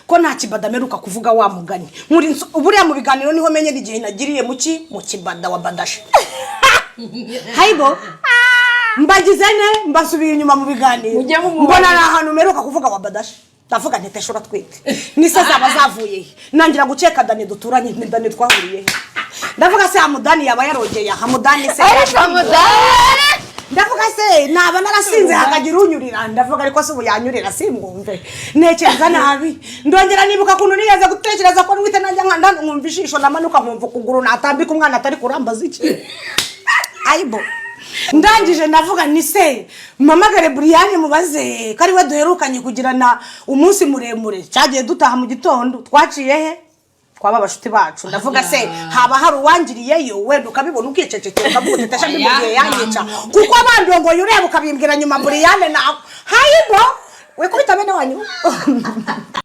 ko nta kibada meruka kuvuga wa mugani muri uburiya mu biganiro niho menye igihe nagiriye mu kibada wa badasha haibo mbagize ne mbasubiye inyuma mu biganiro mbona na hano meruka kuvuga wa badasha ndavuga ntiteshora twite nise zaba zavuye nangira guceka Dani duturanye Dani twahuriye ndavuga se Hamudani yaba yarogeye Hamudani se ndavuga se naba narasinze hakagira unyurira ndavuga ariko se ubuyanyurira simwumve nekereza nabi ndongera nibuka kuntu nigeze gutekereza ko nwite najya nkanda nkumva ishisho namanuka nkumva kuguru natambika umwana atari kurambaza iki aibo ndangije ndavuga ni se mamagare Brian mubaze kari we duherukanye kugirana umunsi muremure cyagiye dutaha mu gitondo twaciye he kwaba bashuti bacu ndavuga se haba hari uwangiriyeyo wenda ukabibona ukicecekera ukavuga utetesha mbimugiye yanyica kuko abandongo yureba ukabimbwira nyuma Brian na hayibo we kubita bene wanyu